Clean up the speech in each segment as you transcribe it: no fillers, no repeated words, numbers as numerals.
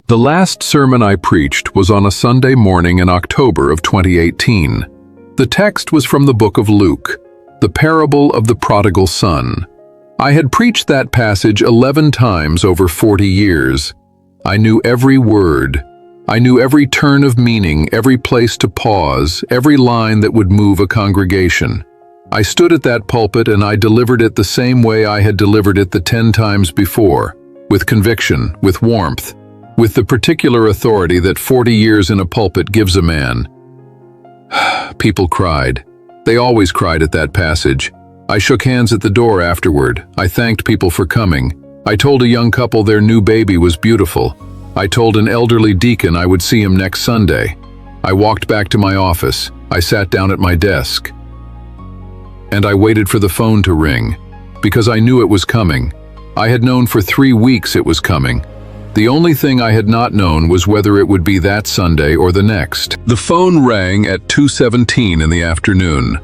The last sermon I preached was on a Sunday morning in October of 2018. The text was from the book of Luke, the parable of the prodigal son. I had preached that passage 11 times over 40 years. I knew every word. I knew every turn of meaning, every place to pause, every line that would move a congregation. I stood at that pulpit and I delivered it the same way I had delivered it the 10 times before, with conviction, with warmth, with the particular authority that 40 years in a pulpit gives a man. People cried. They always cried at that passage. I shook hands at the door afterward. I thanked people for coming. I told a young couple their new baby was beautiful. I told an elderly deacon I would see him next Sunday. I walked back to my office. I sat down at my desk. And I waited for the phone to ring, because I knew it was coming. I had known for 3 weeks it was coming. The only thing I had not known was whether it would be that Sunday or the next. The phone rang at 2:17 in the afternoon.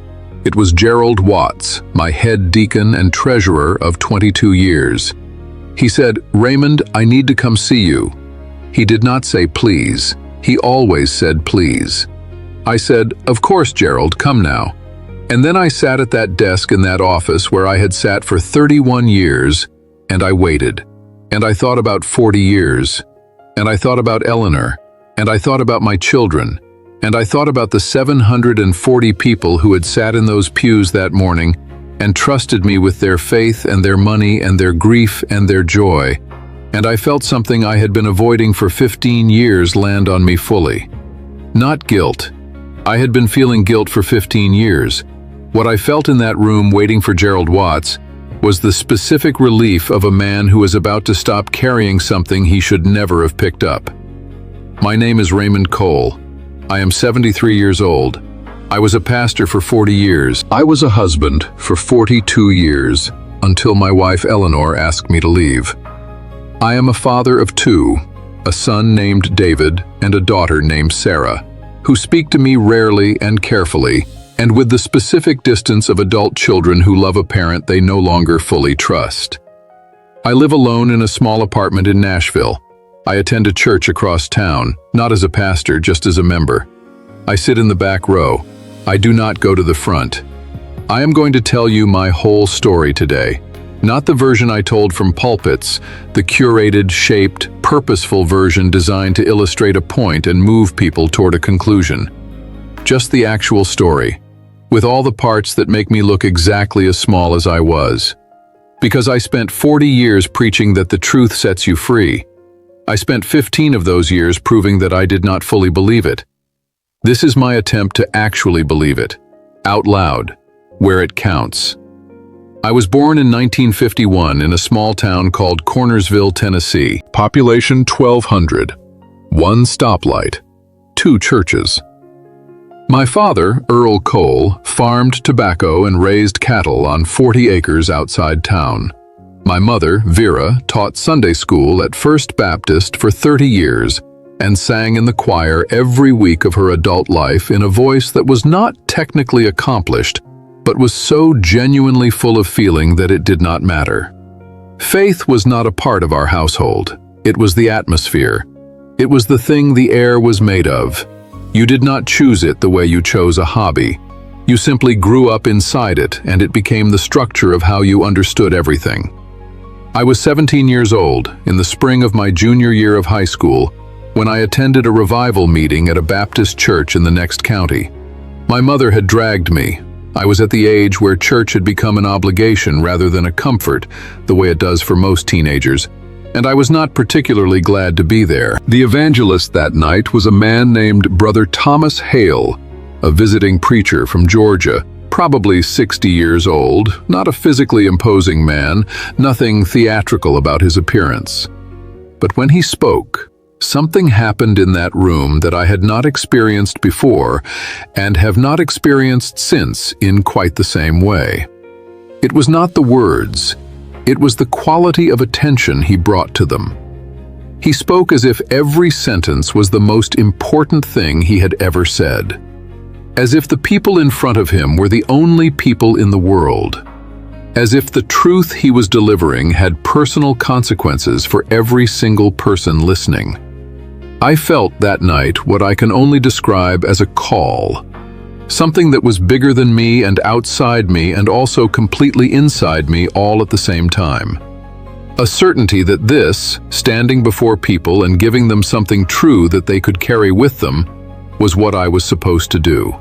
It was Gerald Watts, my head deacon and treasurer of 22 years. He said, "Raymond, I need to come see you." He did not say please. He always said please. I said, "Of course, Gerald, come now." And then I sat at that desk in that office where I had sat for 31 years, and I waited. And I thought about 40 years. And I thought about Eleanor. And I thought about my children. And I thought about the 740 people who had sat in those pews that morning and trusted me with their faith and their money and their grief and their joy. And I felt something I had been avoiding for 15 years land on me fully. Not guilt. I had been feeling guilt for 15 years. What I felt in that room waiting for Gerald Watts was the specific relief of a man who is about to stop carrying something he should never have picked up. My name is Raymond Cole. I am 73 years old. I was a pastor for 40 years. I was a husband for 42 years, until my wife Eleanor asked me to leave. I am a father of 2, a son named David and a daughter named Sarah, who speak to me rarely and carefully, and with the specific distance of adult children who love a parent they no longer fully trust. I live alone in a small apartment in Nashville. I attend a church across town, not as a pastor, just as a member. I sit in the back row. I do not go to the front. I am going to tell you my whole story today. Not the version I told from pulpits, the curated, shaped, purposeful version designed to illustrate a point and move people toward a conclusion. Just the actual story, with all the parts that make me look exactly as small as I was. Because I spent 40 years preaching that the truth sets you free. I spent 15 of those years proving that I did not fully believe it. This is my attempt to actually believe it, out loud, where it counts. I was born in 1951 in a small town called Cornersville, Tennessee. Population 1,200. 1 stoplight. 2 churches. My father, Earl Cole, farmed tobacco and raised cattle on 40 acres outside town. My mother, Vera, taught Sunday school at First Baptist for 30 years and sang in the choir every week of her adult life in a voice that was not technically accomplished, but was so genuinely full of feeling that it did not matter. Faith was not a part of our household. It was the atmosphere. It was the thing the air was made of. You did not choose it the way you chose a hobby. You simply grew up inside it, and it became the structure of how you understood everything. I was 17 years old, in the spring of my junior year of high school, when I attended a revival meeting at a Baptist church in the next county. My mother had dragged me. I was at the age where church had become an obligation rather than a comfort, the way it does for most teenagers, and I was not particularly glad to be there. The evangelist that night was a man named Brother Thomas Hale, a visiting preacher from Georgia, probably 60 years old, not a physically imposing man, nothing theatrical about his appearance. But when he spoke, something happened in that room that I had not experienced before and have not experienced since in quite the same way. It was not the words. It was the quality of attention he brought to them. He spoke as if every sentence was the most important thing he had ever said. As if the people in front of him were the only people in the world. As if the truth he was delivering had personal consequences for every single person listening. I felt that night what I can only describe as a call. Something that was bigger than me and outside me and also completely inside me all at the same time. A certainty that this, standing before people and giving them something true that they could carry with them, was what I was supposed to do.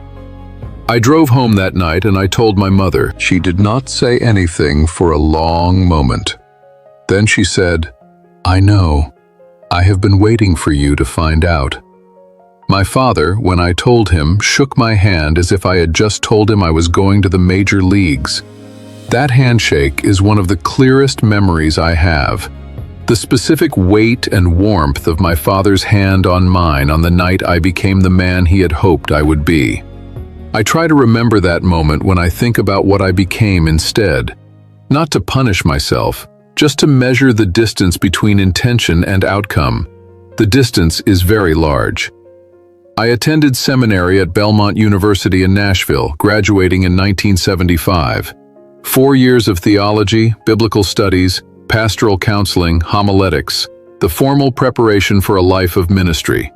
I drove home that night and I told my mother. She did not say anything for a long moment. Then she said, "I know. I have been waiting for you to find out." My father, when I told him, shook my hand as if I had just told him I was going to the major leagues. That handshake is one of the clearest memories I have. The specific weight and warmth of my father's hand on mine on the night I became the man he had hoped I would be. I try to remember that moment when I think about what I became instead. Not to punish myself, just to measure the distance between intention and outcome. The distance is very large. I attended seminary at Belmont University in Nashville, graduating in 1975. 4 years of theology, biblical studies, pastoral counseling, homiletics, the formal preparation for a life of ministry.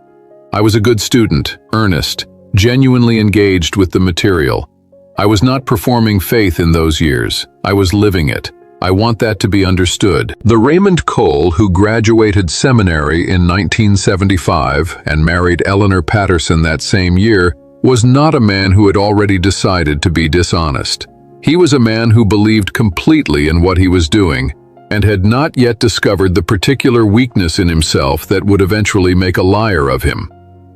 I was a good student, earnest, genuinely engaged with the material. I was not performing faith in those years. I was living it. I want that to be understood. The Raymond Cole who graduated seminary in 1975 and married Eleanor Patterson that same year was not a man who had already decided to be dishonest. He was a man who believed completely in what he was doing and had not yet discovered the particular weakness in himself that would eventually make a liar of him.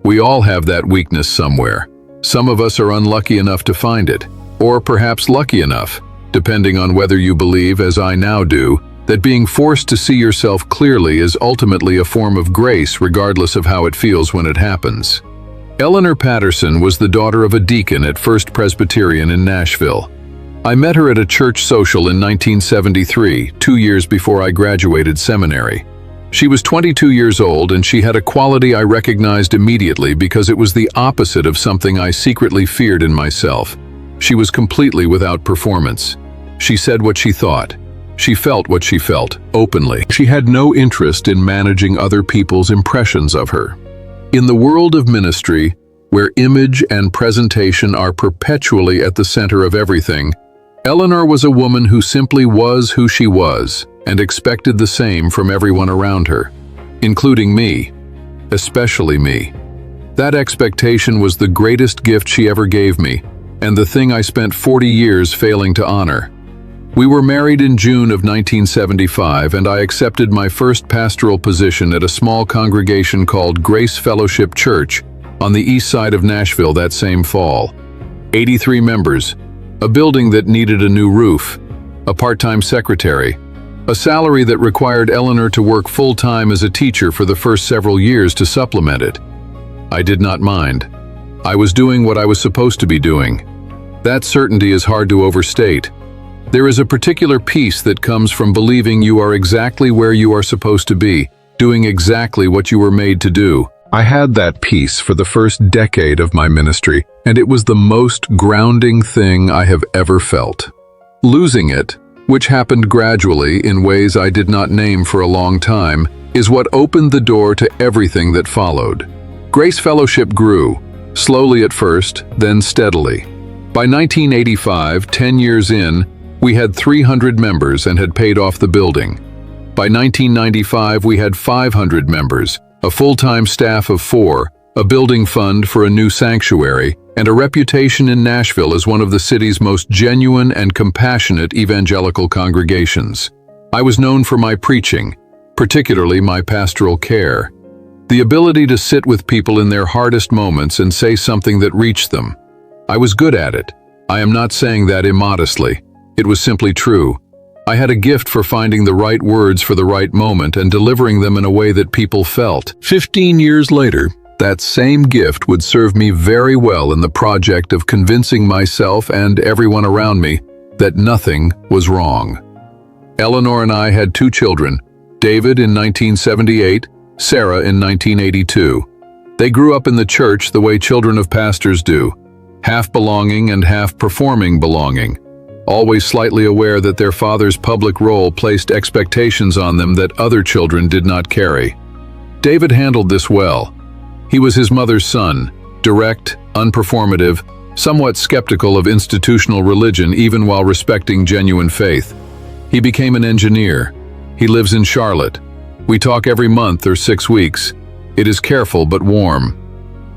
We all have that weakness somewhere. Some of us are unlucky enough to find it, or perhaps lucky enough, depending on whether you believe, as I now do, that being forced to see yourself clearly is ultimately a form of grace regardless of how it feels when it happens. Eleanor Patterson was the daughter of a deacon at First Presbyterian in Nashville. I met her at a church social in 1973, 2 years before I graduated seminary. She was 22 years old and she had a quality I recognized immediately because it was the opposite of something I secretly feared in myself. She was completely without performance. She said what she thought. She felt what she felt, openly. She had no interest in managing other people's impressions of her. In the world of ministry, where image and presentation are perpetually at the center of everything, Eleanor was a woman who simply was who she was and expected the same from everyone around her, including me, especially me. That expectation was the greatest gift she ever gave me, and the thing I spent 40 years failing to honor. We were married in June of 1975, and I accepted my first pastoral position at a small congregation called Grace Fellowship Church on the east side of Nashville that same fall. 83 members, a building that needed a new roof, a part-time secretary, a salary that required Eleanor to work full-time as a teacher for the first several years to supplement it. I did not mind. I was doing what I was supposed to be doing. That certainty is hard to overstate. There is a particular peace that comes from believing you are exactly where you are supposed to be, doing exactly what you were made to do. I had that peace for the first decade of my ministry, and it was the most grounding thing I have ever felt. Losing it, which happened gradually in ways I did not name for a long time, is what opened the door to everything that followed. Grace Fellowship grew, slowly at first, then steadily. By 1985, 10 years in, we had 300 members and had paid off the building. By 1995, we had 500 members, a full-time staff of 4, a building fund for a new sanctuary, and a reputation in Nashville as one of the city's most genuine and compassionate evangelical congregations. I was known for my preaching, particularly my pastoral care. The ability to sit with people in their hardest moments and say something that reached them. I was good at it. I am not saying that immodestly. It was simply true. I had a gift for finding the right words for the right moment and delivering them in a way that people felt. 15 years later, that same gift would serve me very well in the project of convincing myself and everyone around me that nothing was wrong. Eleanor and I had 2 children, David in 1978, Sarah in 1982. They grew up in the church the way children of pastors do, half belonging and half performing belonging, always slightly aware that their father's public role placed expectations on them that other children did not carry. David handled this well, He was his mother's son, direct, unperformative, somewhat skeptical of institutional religion even while respecting genuine faith. He became an engineer. He lives in Charlotte. We talk every month or 6 weeks. It is careful but warm.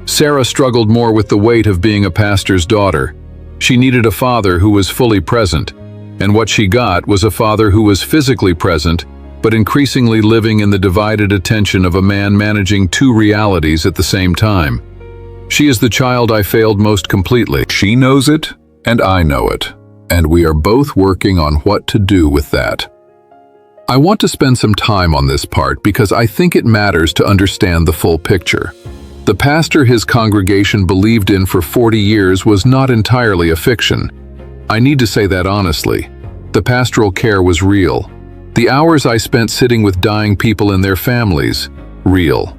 Sarah struggled more with the weight of being a pastor's daughter. She needed a father who was fully present, and what she got was a father who was physically present, but increasingly living in the divided attention of a man managing 2 realities at the same time. She is the child I failed most completely. She knows it, and I know it, and we are both working on what to do with that. I want to spend some time on this part because I think it matters to understand the full picture. The pastor his congregation believed in for 40 years was not entirely a fiction. I need to say that honestly. The pastoral care was real. The hours I spent sitting with dying people and their families, real.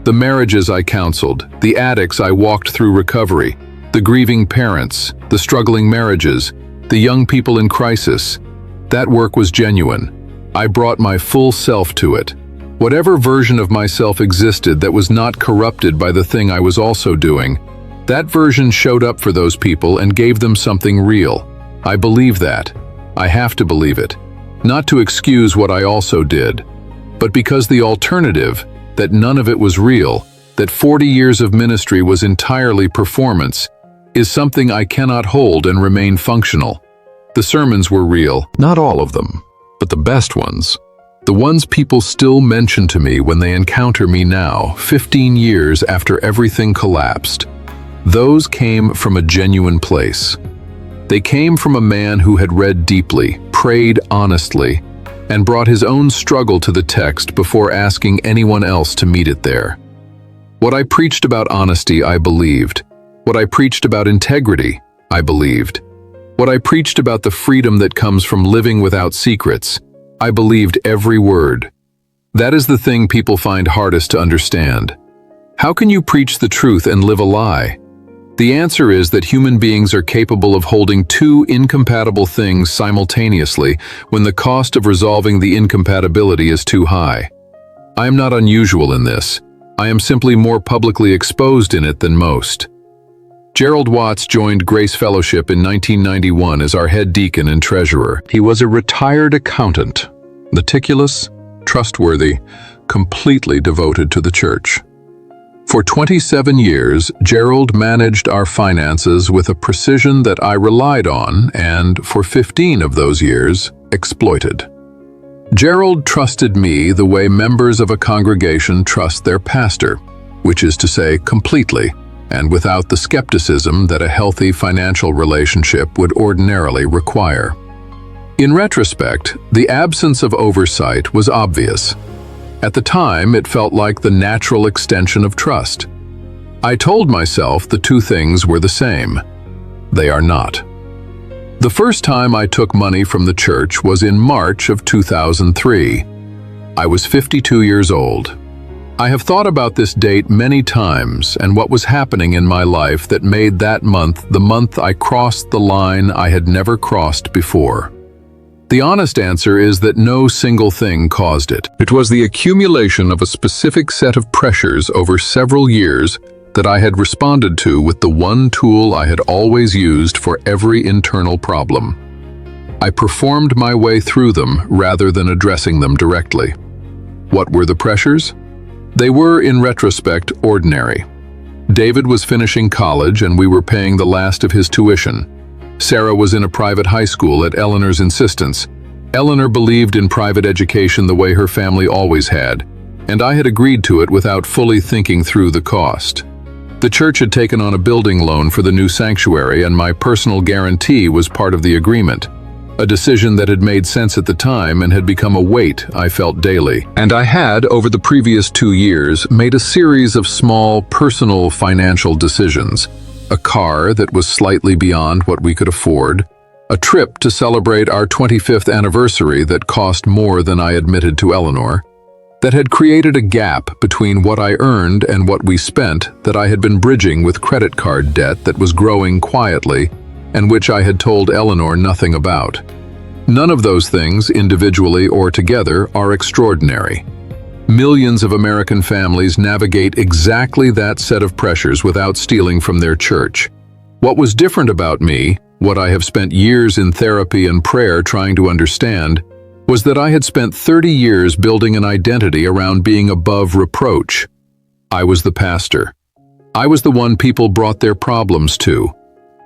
The marriages I counseled, the addicts I walked through recovery, the grieving parents, the struggling marriages, the young people in crisis. That work was genuine. I brought my full self to it. Whatever version of myself existed that was not corrupted by the thing I was also doing, that version showed up for those people and gave them something real. I believe that. I have to believe it. Not to excuse what I also did, but because the alternative, that none of it was real, that 40 years of ministry was entirely performance, is something I cannot hold and remain functional. The sermons were real, not all of them, but the best ones. The ones people still mention to me when they encounter me now, 15 years after everything collapsed. Those came from a genuine place. They came from a man who had read deeply, prayed honestly, and brought his own struggle to the text before asking anyone else to meet it there. What I preached about honesty, I believed. What I preached about integrity, I believed. What I preached about the freedom that comes from living without secrets, I believed every word. That is the thing people find hardest to understand. How can you preach the truth and live a lie? The answer is that human beings are capable of holding 2 incompatible things simultaneously when the cost of resolving the incompatibility is too high. I am not unusual in this. I am simply more publicly exposed in it than most. Gerald Watts joined Grace Fellowship in 1991 as our head deacon and treasurer. He was a retired accountant, meticulous, trustworthy, completely devoted to the church. For 27 years, Gerald managed our finances with a precision that I relied on and, for 15 of those years, exploited. Gerald trusted me the way members of a congregation trust their pastor, which is to say, completely, and without the skepticism that a healthy financial relationship would ordinarily require. In retrospect, the absence of oversight was obvious. At the time, it felt like the natural extension of trust. I told myself the 2 things were the same. They are not. The first time I took money from the church was in March of 2003. I was 52 years old. I have thought about this date many times and what was happening in my life that made that month the month I crossed the line I had never crossed before. The honest answer is that no single thing caused it. It was the accumulation of a specific set of pressures over several years that I had responded to with the one tool I had always used for every internal problem. I performed my way through them rather than addressing them directly. What were the pressures? They were, in retrospect, ordinary. David was finishing college and we were paying the last of his tuition. Sarah was in a private high school at Eleanor's insistence. Eleanor believed in private education the way her family always had, and I had agreed to it without fully thinking through the cost. The church had taken on a building loan for the new sanctuary, and my personal guarantee was part of the agreement, a decision that had made sense at the time and had become a weight I felt daily. And I had, over the previous 2 years, made a series of small, personal financial decisions. A car that was slightly beyond what we could afford, a trip to celebrate our 25th anniversary that cost more than I admitted to Eleanor, that had created a gap between what I earned and what we spent that I had been bridging with credit card debt that was growing quietly and which I had told Eleanor nothing about. None of those things, individually or together, are extraordinary. Millions of American families navigate exactly that set of pressures without stealing from their church. What was different about me, what I have spent years in therapy and prayer trying to understand, was that I had spent 30 years building an identity around being above reproach. I was the pastor. I was the one people brought their problems to.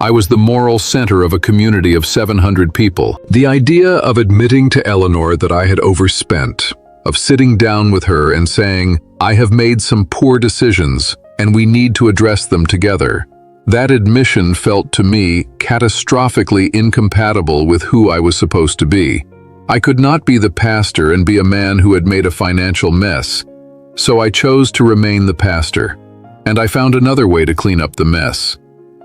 I was the moral center of a community of 700 people. The idea of admitting to Eleanor that I had overspent, of sitting down with her and saying, "I have made some poor decisions, and we need to address them together," that admission felt to me catastrophically incompatible with who I was supposed to be. I could not be the pastor and be a man who had made a financial mess, so I chose to remain the pastor. And I found another way to clean up the mess.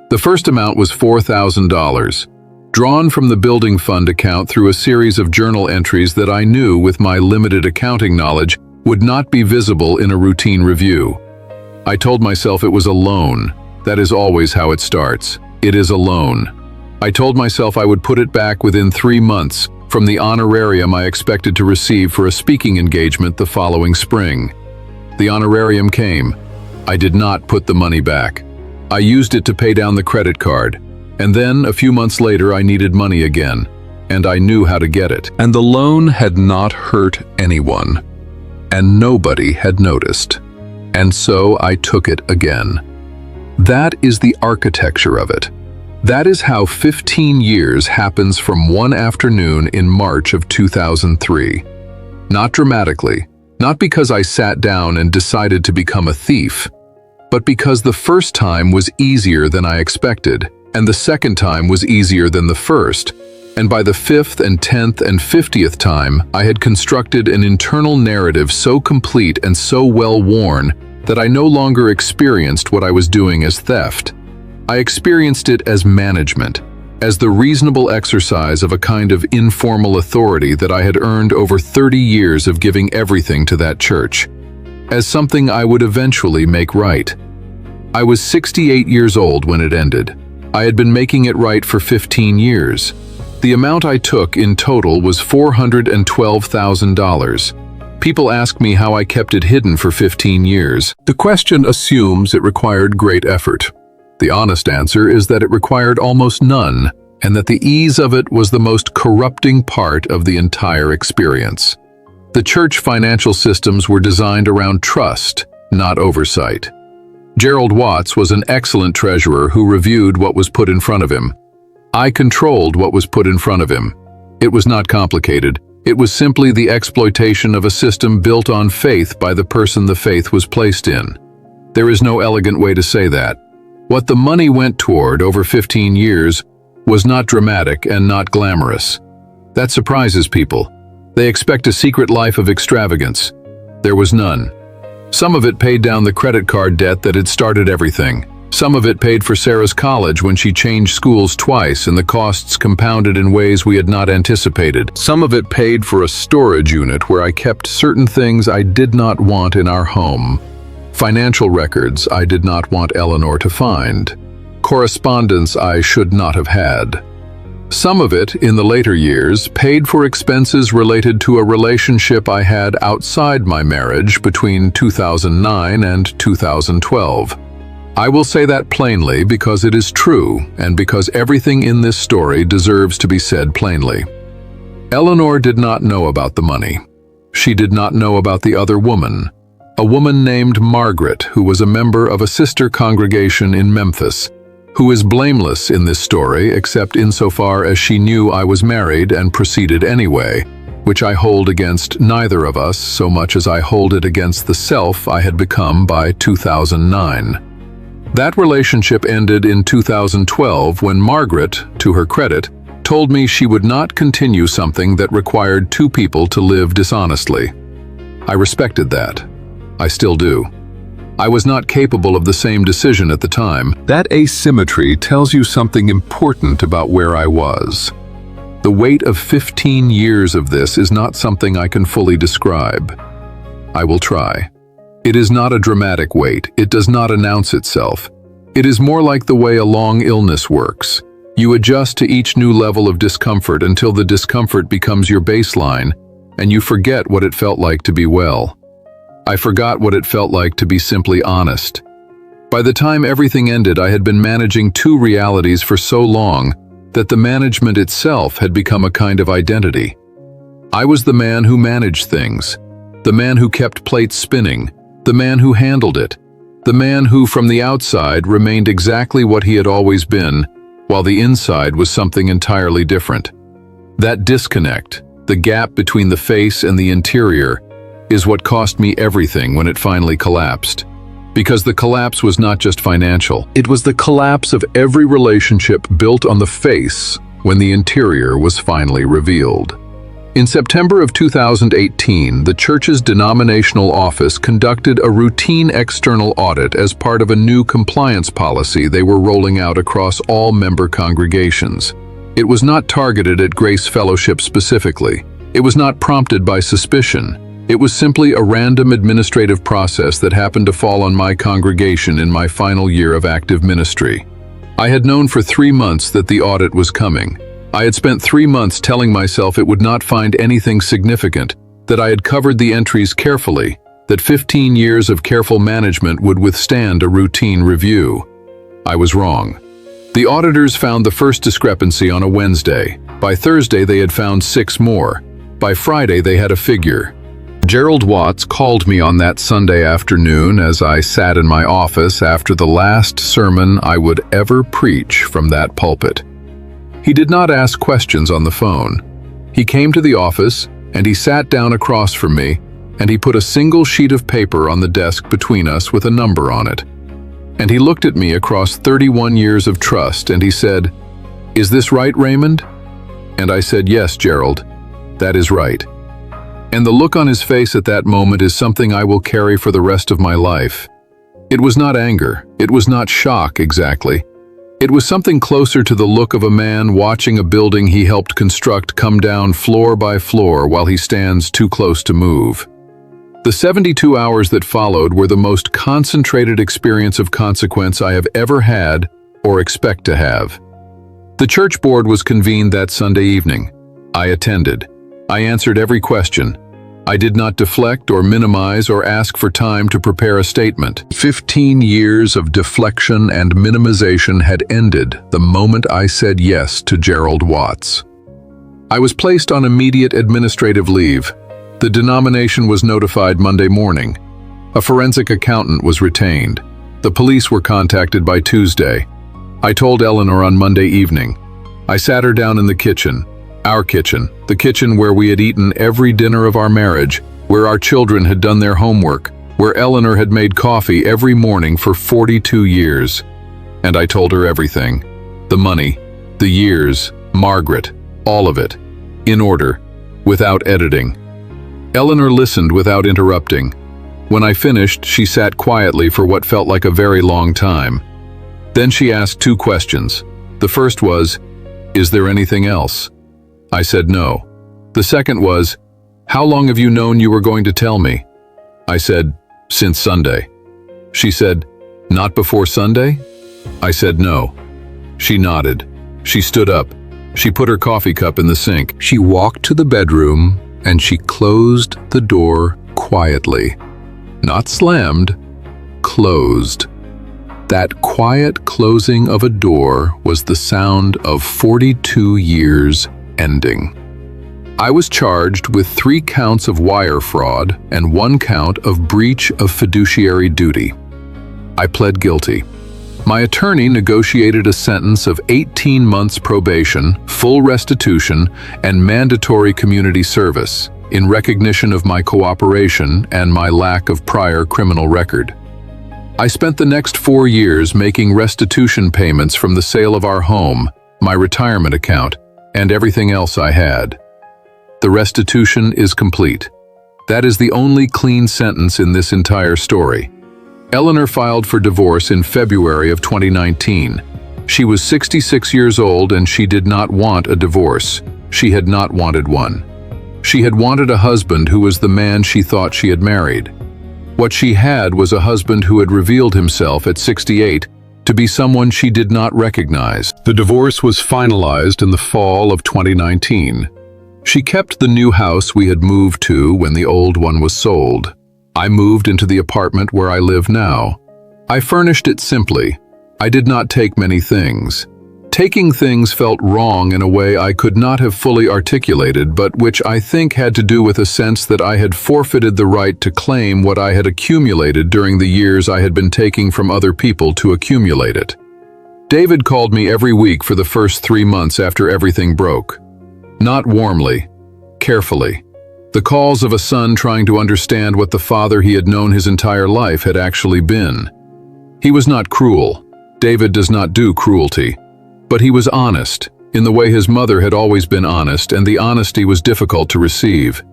The first amount was $4,000, drawn from the building fund account through a series of journal entries that I knew, with my limited accounting knowledge, would not be visible in a routine review. I told myself it was a loan. That is always how it starts. It is a loan. I told myself I would put it back within 3 months from the honorarium I expected to receive for a speaking engagement the following spring. The honorarium came. I did not put the money back. I used it to pay down the credit card, and then a few months later I needed money again, and I knew how to get it. And the loan had not hurt anyone, and nobody had noticed. And so I took it again. That is the architecture of it. That is how 15 years happens from one afternoon in March of 2003. Not dramatically, not because I sat down and decided to become a thief, but because the first time was easier than I expected, and the second time was easier than the first, and by the 5th and 10th and 50th time, I had constructed an internal narrative so complete and so well worn that I no longer experienced what I was doing as theft. I experienced it as management, as the reasonable exercise of a kind of informal authority that I had earned over 30 years of giving everything to that church, as something I would eventually make right. I was 68 years old when it ended. I had been making it right for 15 years. The amount I took in total was $412,000. People ask me how I kept it hidden for 15 years. The question assumes it required great effort. The honest answer is that it required almost none, and that the ease of it was the most corrupting part of the entire experience. The church financial systems were designed around trust, not oversight. Gerald Watts was an excellent treasurer who reviewed what was put in front of him. I controlled what was put in front of him. It was not complicated. It was simply the exploitation of a system built on faith by the person the faith was placed in. There is no elegant way to say that. What the money went toward over 15 years was not dramatic and not glamorous. That surprises people. They expect a secret life of extravagance. There was none. Some of it paid down the credit card debt that had started everything. Some of it paid for Sarah's college when she changed schools twice and the costs compounded in ways we had not anticipated. Some of it paid for a storage unit where I kept certain things I did not want in our home. Financial records I did not want Eleanor to find. Correspondence I should not have had. Some of it, in the later years, paid for expenses related to a relationship I had outside my marriage between 2009 and 2012. I will say that plainly because it is true and because everything in this story deserves to be said plainly. Eleanor did not know about the money. She did not know about the other woman, a woman named Margaret, who was a member of a sister congregation in Memphis, who is blameless in this story except insofar as she knew I was married and proceeded anyway, which I hold against neither of us so much as I hold it against the self I had become by 2009. That relationship ended in 2012 when Margaret, to her credit, told me she would not continue something that required two people to live dishonestly. I respected that. I still do. I was not capable of the same decision at the time. That asymmetry tells you something important about where I was. The weight of 15 years of this is not something I can fully describe. I will try. It is not a dramatic weight. It does not announce itself. It is more like the way a long illness works. You adjust to each new level of discomfort until the discomfort becomes your baseline, and you forget what it felt like to be well. I forgot what it felt like to be simply honest. By the time everything ended, I had been managing two realities for so long that the management itself had become a kind of identity. I was the man who managed things, the man who kept plates spinning, the man who handled it, the man who from the outside remained exactly what he had always been, while the inside was something entirely different. That disconnect, the gap between the face and the interior, is what cost me everything when it finally collapsed. Because the collapse was not just financial. It was the collapse of every relationship built on the face when the interior was finally revealed. In September of 2018, the church's denominational office conducted a routine external audit as part of a new compliance policy they were rolling out across all member congregations. It was not targeted at Grace Fellowship specifically. It was not prompted by suspicion. It was simply a random administrative process that happened to fall on my congregation in my final year of active ministry. I had known for 3 months that the audit was coming. I had spent 3 months telling myself it would not find anything significant, that I had covered the entries carefully, that 15 years of careful management would withstand a routine review. I was wrong. The auditors found the first discrepancy on a Wednesday. By Thursday, they had found 6 more. By Friday, they had a figure. Gerald Watts called me on that Sunday afternoon as I sat in my office after the last sermon I would ever preach from that pulpit. He did not ask questions on the phone. He came to the office and he sat down across from me and he put a single sheet of paper on the desk between us with a number on it. And he looked at me across 31 years of trust and he said, "Is this right, Raymond?" And I said, "Yes, Gerald, that is right." And the look on his face at that moment is something I will carry for the rest of my life. It was not anger. It was not shock exactly. It was something closer to the look of a man watching a building he helped construct come down floor by floor while he stands too close to move. The 72 hours that followed were the most concentrated experience of consequence I have ever had or expect to have. The church board was convened that Sunday evening. I attended. I answered every question. I did not deflect or minimize or ask for time to prepare a statement. 15 years of deflection and minimization had ended the moment I said yes to Gerald Watts. I was placed on immediate administrative leave. The denomination was notified Monday morning. A forensic accountant was retained. The police were contacted by Tuesday. I told Eleanor on Monday evening. I sat her down in the kitchen. Our kitchen, the kitchen where we had eaten every dinner of our marriage, where our children had done their homework, where Eleanor had made coffee every morning for 42 years. And I told her everything. The money, the years, Margaret, all of it, in order, without editing. Eleanor listened without interrupting. When I finished, she sat quietly for what felt like a very long time. Then she asked 2 questions. The first was, "Is there anything else?" I said no. The second was, "How long have you known you were going to tell me?" I said, "Since Sunday." She said, "Not before Sunday?" I said no. She nodded. She stood up. She put her coffee cup in the sink. She walked to the bedroom and she closed the door quietly. Not slammed, closed. That quiet closing of a door was the sound of 42 years ending. I was charged with 3 counts of wire fraud and 1 count of breach of fiduciary duty. I pled guilty. My attorney negotiated a sentence of 18 months probation, full restitution, and mandatory community service in recognition of my cooperation and my lack of prior criminal record. I spent the next 4 years making restitution payments from the sale of our home, my retirement account, and everything else I had. The restitution is complete. That is the only clean sentence in this entire story. Eleanor filed for divorce in February of 2019. She was 66 years old and she did not want a divorce. She had not wanted one. She had wanted a husband who was the man she thought she had married. What she had was a husband who had revealed himself at 68 to be someone she did not recognize. The divorce was finalized in the fall of 2019. She kept the new house we had moved to when the old one was sold. I moved into the apartment where I live now. I furnished it simply. I did not take many things. Taking things felt wrong in a way I could not have fully articulated, but which I think had to do with a sense that I had forfeited the right to claim what I had accumulated during the years I had been taking from other people to accumulate it. David called me every week for the first 3 months after everything broke. Not warmly, carefully. The calls of a son trying to understand what the father he had known his entire life had actually been. He was not cruel. David does not do cruelty. But he was honest, in the way his mother had always been honest, and the honesty was difficult to receive.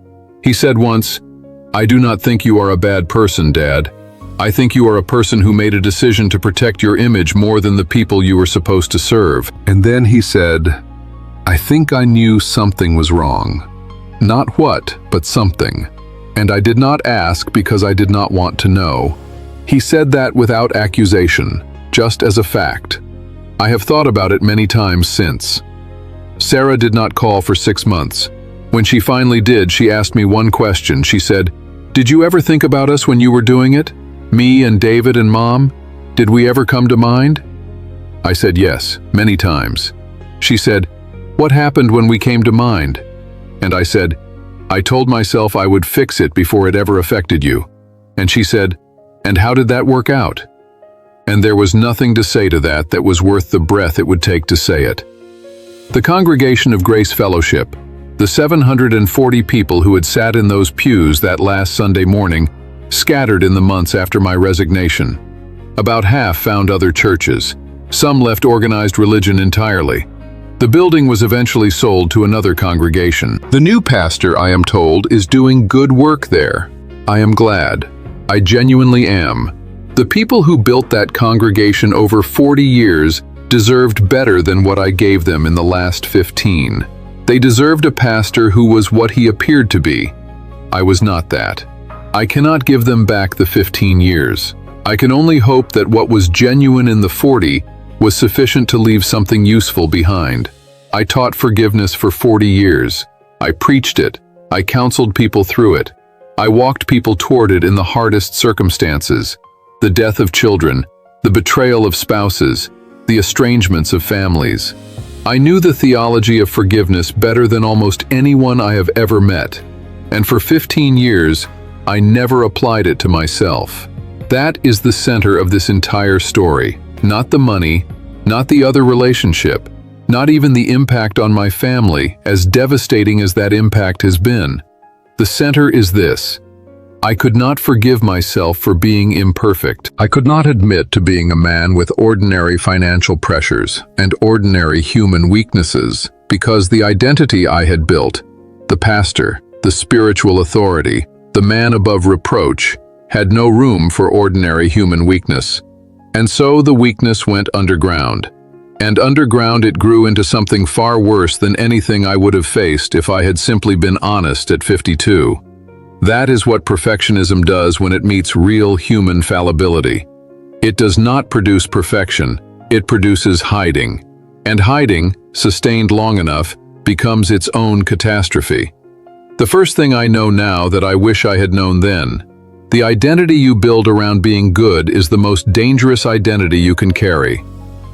He said once, "I do not think you are a bad person, Dad. I think you are a person who made a decision to protect your image more than the people you were supposed to serve." And then he said, "I think I knew something was wrong. Not what, but something. And I did not ask because I did not want to know." He said that without accusation, just as a fact. I have thought about it many times since. Sarah did not call for 6 months. When she finally did, she asked me one question. She said, "Did you ever think about us when you were doing it? Me and David and Mom? Did we ever come to mind?" I said yes, many times. She said, "What happened when we came to mind?" And I said, "I told myself I would fix it before it ever affected you." And she said, "And how did that work out?" And there was nothing to say to that was worth the breath it would take to say it. The Congregation of Grace Fellowship, the 740 people who had sat in those pews that last Sunday morning, scattered in the months after my resignation. About half found other churches. Some left organized religion entirely. The building was eventually sold to another congregation. The new pastor, I am told, is doing good work there. I am glad. I genuinely am. The people who built that congregation over 40 years deserved better than what I gave them in the last 15. They deserved a pastor who was what he appeared to be. I was not that. I cannot give them back the 15 years. I can only hope that what was genuine in the 40 was sufficient to leave something useful behind. I taught forgiveness for 40 years. I preached it. I counseled people through it. I walked people toward it in the hardest circumstances. The death of children, the betrayal of spouses, the estrangements of families. I knew the theology of forgiveness better than almost anyone I have ever met. And for 15 years, I never applied it to myself. That is the center of this entire story. Not the money, not the other relationship, not even the impact on my family, as devastating as that impact has been. The center is this. I could not forgive myself for being imperfect. I could not admit to being a man with ordinary financial pressures and ordinary human weaknesses, because the identity I had built, the pastor, the spiritual authority, the man above reproach, had no room for ordinary human weakness. And so the weakness went underground. And underground it grew into something far worse than anything I would have faced if I had simply been honest at 52. That is what perfectionism does when it meets real human fallibility. It does not produce perfection, it produces hiding. And hiding, sustained long enough, becomes its own catastrophe. The first thing I know now that I wish I had known then: the identity you build around being good is the most dangerous identity you can carry.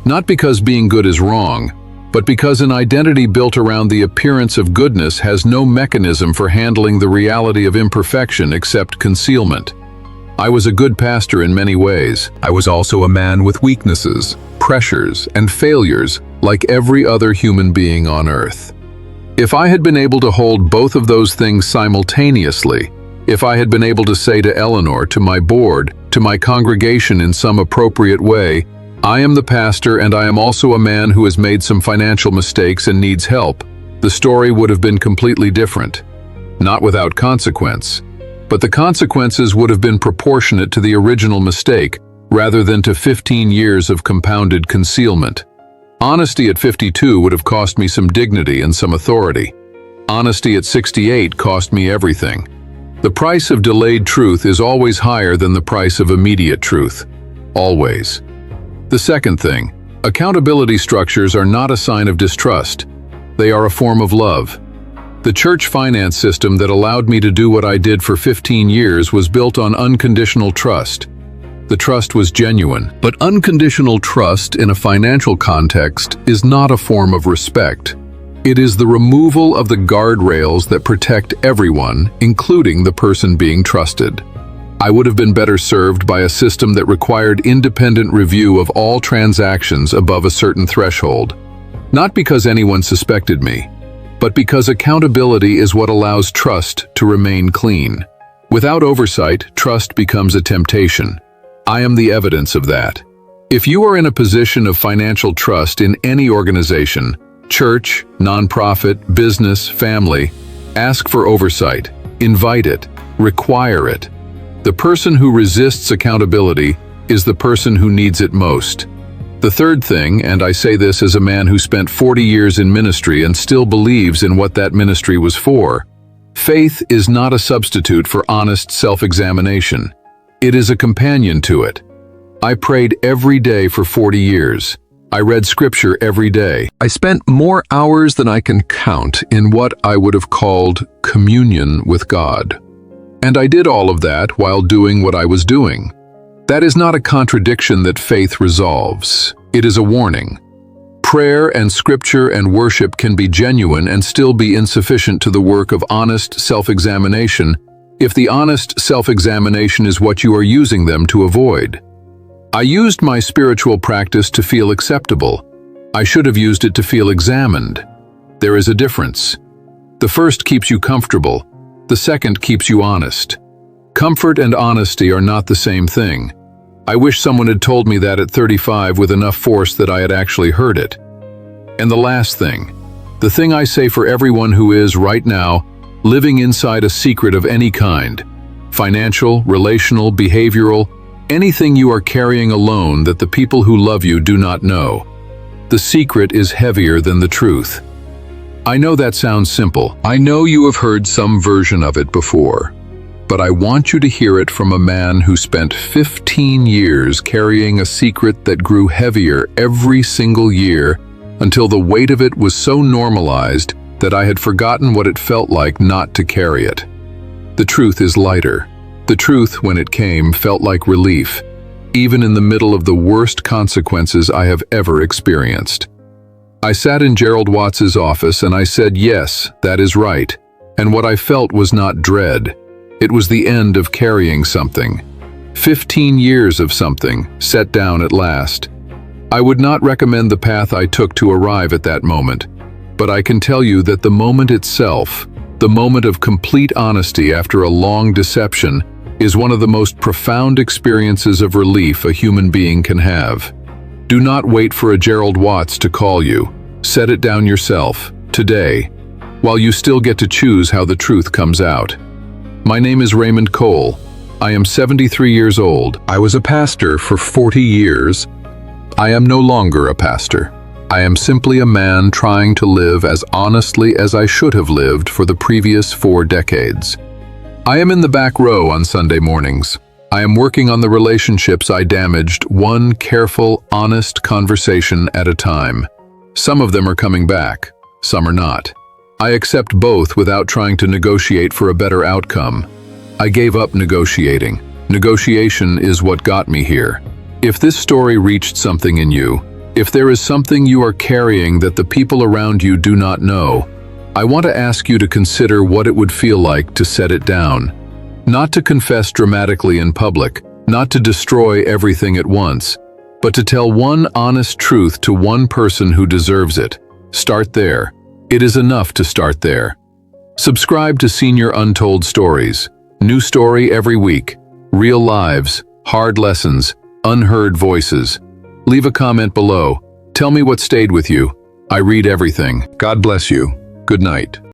Not because being good is wrong, but because an identity built around the appearance of goodness has no mechanism for handling the reality of imperfection except concealment. I was a good pastor in many ways. I was also a man with weaknesses, pressures, and failures like every other human being on earth. If I had been able to hold both of those things simultaneously, if I had been able to say to Eleanor, to my board, to my congregation in some appropriate way, I am the pastor and I am also a man who has made some financial mistakes and needs help, the story would have been completely different. Not without consequence, but the consequences would have been proportionate to the original mistake rather than to 15 years of compounded concealment. Honesty at 52 would have cost me some dignity and some authority. Honesty at 68 cost me everything. The price of delayed truth is always higher than the price of immediate truth. Always. The second thing, accountability structures are not a sign of distrust. They are a form of love. The church finance system that allowed me to do what I did for 15 years was built on unconditional trust. The trust was genuine, but unconditional trust in a financial context is not a form of respect. It is the removal of the guardrails that protect everyone, including the person being trusted. I would have been better served by a system that required independent review of all transactions above a certain threshold. Not because anyone suspected me, but because accountability is what allows trust to remain clean. Without oversight, trust becomes a temptation. I am the evidence of that. If you are in a position of financial trust in any organization, church, nonprofit, business, family, ask for oversight, invite it, require it. The person who resists accountability is the person who needs it most. The third thing, and I say this as a man who spent 40 years in ministry and still believes in what that ministry was for, faith is not a substitute for honest self-examination. It is a companion to it. I prayed every day for 40 years. I read scripture every day. I spent more hours than I can count in what I would have called communion with God. And I did all of that while doing what I was doing. That is not a contradiction that faith resolves. It is a warning. Prayer and scripture and worship can be genuine and still be insufficient to the work of honest self-examination if the honest self-examination is what you are using them to avoid. I used my spiritual practice to feel acceptable. I should have used it to feel examined. There is a difference. The first keeps you comfortable. The second keeps you honest. Comfort and honesty are not the same thing. I wish someone had told me that at 35 with enough force that I had actually heard it. And the last thing, the thing I say for everyone who is, right now, living inside a secret of any kind, financial, relational, behavioral, anything you are carrying alone that the people who love you do not know. The secret is heavier than the truth. I know that sounds simple. I know you have heard some version of it before. But I want you to hear it from a man who spent 15 years carrying a secret that grew heavier every single year until the weight of it was so normalized that I had forgotten what it felt like not to carry it. The truth is lighter. The truth, when it came, felt like relief, even in the middle of the worst consequences I have ever experienced. I sat in Gerald Watts's office and I said, yes, that is right. And what I felt was not dread. It was the end of carrying something. 15 years of something, set down at last. I would not recommend the path I took to arrive at that moment, but I can tell you that the moment itself, the moment of complete honesty after a long deception, is one of the most profound experiences of relief a human being can have. Do not wait for a Gerald Watts to call you. Set it down yourself, today, while you still get to choose how the truth comes out. My name is Raymond Cole. I am 73 years old. I was a pastor for 40 years. I am no longer a pastor. I am simply a man trying to live as honestly as I should have lived for the previous 4 decades. I am in the back row on Sunday mornings. I am working on the relationships I damaged, one careful, honest conversation at a time. Some of them are coming back, some are not. I accept both without trying to negotiate for a better outcome. I gave up negotiating. Negotiation is what got me here. If this story reached something in you, if there is something you are carrying that the people around you do not know, I want to ask you to consider what it would feel like to set it down. Not to confess dramatically in public, not to destroy everything at once, but to tell one honest truth to one person who deserves it. Start there. It is enough to start there. Subscribe to Senior Untold Stories. New story every week. Real lives, hard lessons, unheard voices. Leave a comment below. Tell me what stayed with you. I read everything. God bless you. Good night.